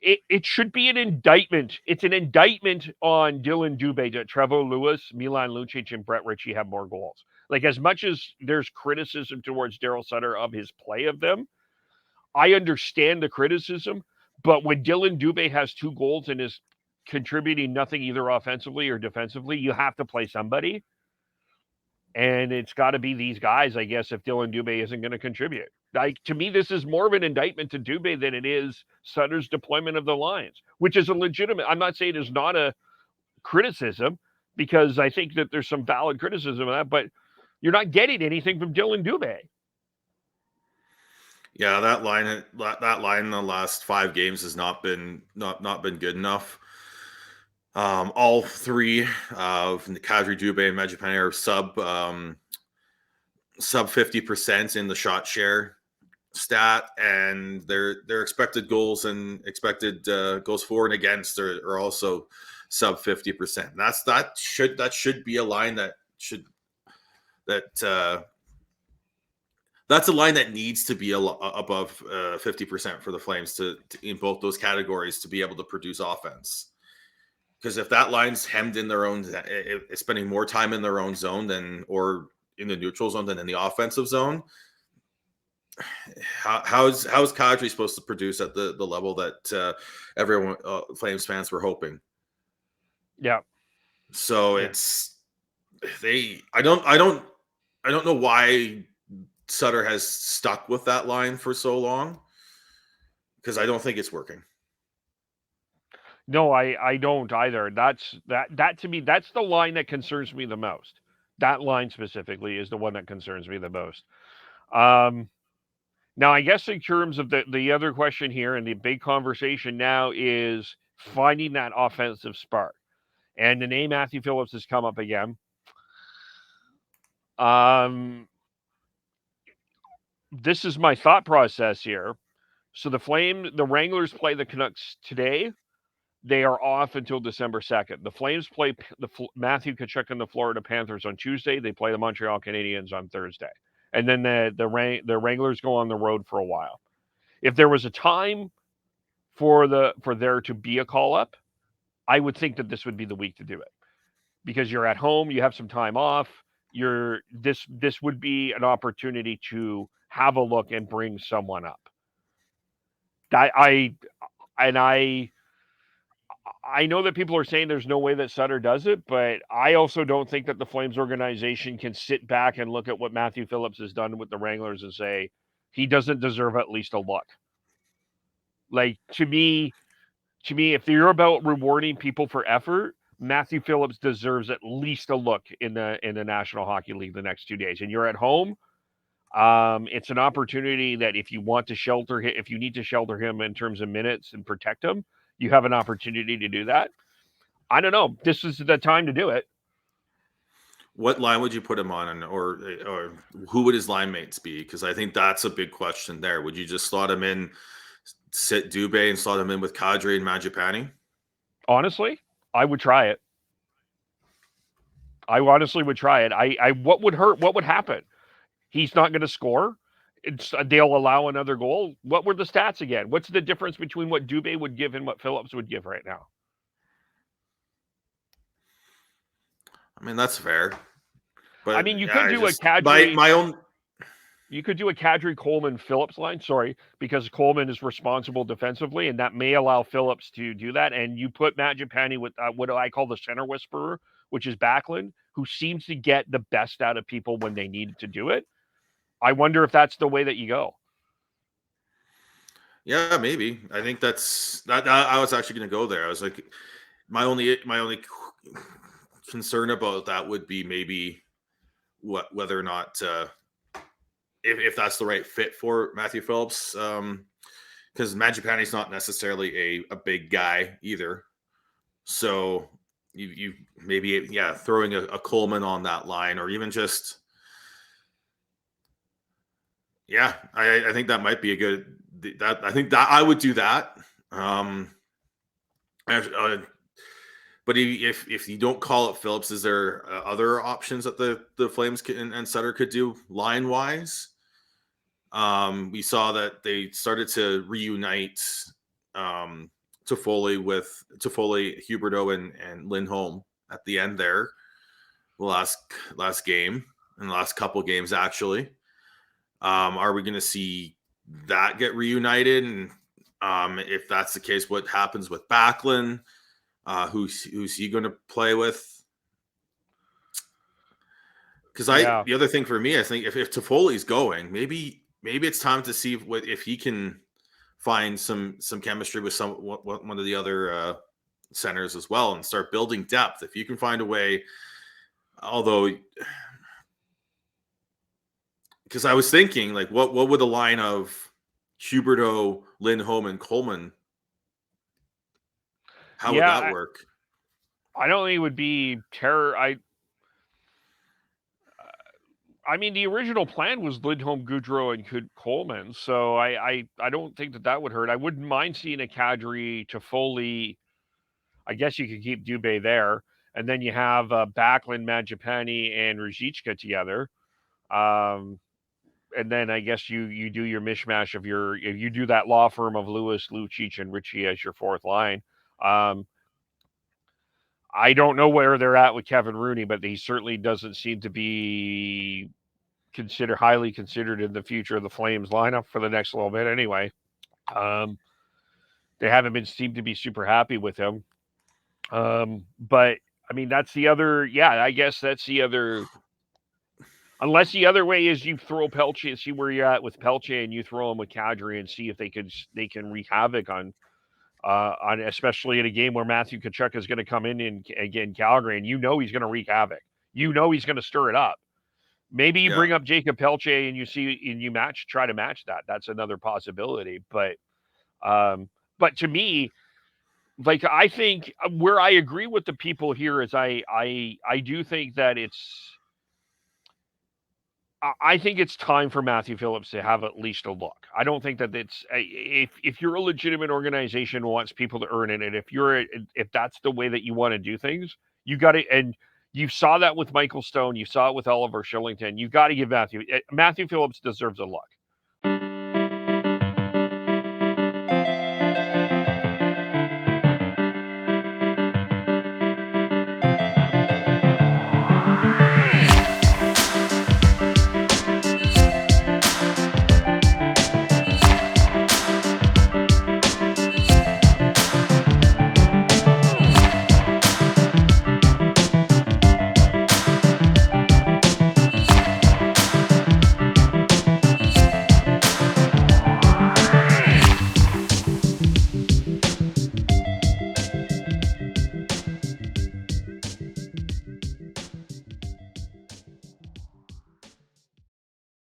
it should be an indictment. It's an indictment on Dylan Dubé that Trevor Lewis, Milan Lucic, and Brett Ritchie have more goals. Like, as much as there's criticism towards Daryl Sutter of his play of them, I understand the criticism. But when Dylan Dubé has 2 goals and is contributing nothing either offensively or defensively, you have to play somebody. And it's got to be these guys, I guess, if Dylan Dubé isn't going to contribute. Like, to me, this is more of an indictment to Dubé than it is Sutter's deployment of the lines, which is a legitimate. I'm not saying it's not a criticism, because I think that there's some valid criticism of that, but you're not getting anything from Dylan Dubé. Yeah, that line in the last 5 games has not been good enough. All three of Kadri, Dubé, and Mangiapane are sub 50% in the shot share stat, and their expected goals and expected goals for and against are also sub 50%. That should be a line that's a line that needs to be above 50% for the Flames to in both those categories to be able to produce offense. Because if that line's hemmed in their own, spending more time in their own zone or in the neutral zone than in the offensive zone, how's Kadri supposed to produce at the level that everyone Flames fans were hoping? Yeah. So I don't know why Sutter has stuck with that line for so long, because I don't think it's working. No, I don't either. That to me, that's the line that concerns me the most. That line specifically is the one that concerns me the most. Now, I guess in terms of the other question here, and the big conversation now is finding that offensive spark. And the name Matthew Phillips has come up again. This is my thought process here. So the Wranglers play the Canucks today. They are off until December 2nd. The Flames play Matthew Tkachuk and the Florida Panthers on Tuesday. They play the Montreal Canadiens on Thursday. And then the Wranglers go on the road for a while. If there was a time for there to be a call up, I would think that this would be the week to do it, because you're at home, you have some time off. This would be an opportunity to have a look and bring someone up. I know that people are saying there's no way that Sutter does it, but I also don't think that the Flames organization can sit back and look at what Matthew Phillips has done with the Wranglers and say he doesn't deserve at least a look. Like, to me, if you're about rewarding people for effort, Matthew Phillips deserves at least a look in the National Hockey League the next 2 days. And you're at home. It's an opportunity that if you want to shelter him, if you need to shelter him in terms of minutes and protect him, you have an opportunity to do that. I don't know. This is the time to do it. What line would you put him on, or who would his line mates be? Because I think that's a big question there. Would you just slot him in, sit Dubé, and slot him in with Kadri and Mangiapane? Honestly, I would try it. I honestly would try it. What would hurt? What would happen? He's not going to score. They'll allow another goal. What were the stats again? What's the difference between what Dubé would give and what Phillips would give right now? I mean, that's fair. But I mean, you could do a Kadri. My own. You could do a Kadri, Coleman, Phillips line. Sorry, because Coleman is responsible defensively, and that may allow Phillips to do that. And you put Mangiapane with what I call the center whisperer, which is Backlund, who seems to get the best out of people when they need to do it. I wonder if that's the way that you go. Yeah, maybe. I think that's that. I was actually going to go there. I was like, my only concern about that would be maybe whether or not if that's the right fit for Matthew Phillips, because Mangiapane's not necessarily a big guy either. So you maybe throwing a Coleman on that line, or even just I think that might be a good. I think that I would do that. But if you don't call it Phillips, is there other options that the Flames and Sutter could do line wise? We saw that they started to reunite Toffoli, Huberto, and Lindholm at the end there, the last game and the last couple games actually. Are we going to see that get reunited? And if that's the case, what happens with Backlund? Who's he going to play with? Because Yeah. the other thing for me, I think if Toffoli's going, maybe it's time to see if he can find some chemistry with one of the other centers as well and start building depth. If you can find a way, although, because I was thinking like, what would the line of Huberto, Lindholm, and Coleman? How would that Yeah, work? I don't think it would be terror. I mean, the original plan was Lindholm, Goudreau, and Coleman, so I don't think that would hurt. I wouldn't mind seeing a Kadri to Foley. I guess you could keep Dubé there, and then you have Backlund, Mangiapane, and Ruzicka together. Um, and then I guess you do your mishmash of you do that law firm of Lewis, Lucic, and Ritchie as your fourth line. Um, I don't know where they're at with Kevin Rooney, but he certainly doesn't seem to be highly considered in the future of the Flames lineup for the next little bit. Anyway, um, they haven't been seemed to be super happy with him. But I mean, that's the other. Yeah, I guess that's the other. Unless the other way is you throw Pelche and see where you're at with Pelche, and you throw him with Kadri and see if they can wreak havoc on especially in a game where Matthew Tkachuk is going to come in again Calgary, and you know he's going to wreak havoc. You know he's going to stir it up. Maybe you Yeah, bring up Jacob Pelche and you try to match that. That's another possibility. Um, but to me, like I think where I agree with the people here is I do think that I think it's time for Matthew Phillips to have at least a look. I don't think that it's if you're a legitimate organization who wants people to earn it, and if that's the way that you want to do things, you got to. And you saw that with Michael Stone, you saw it with Oliver Shillington. You got to give Matthew Phillips deserves a look.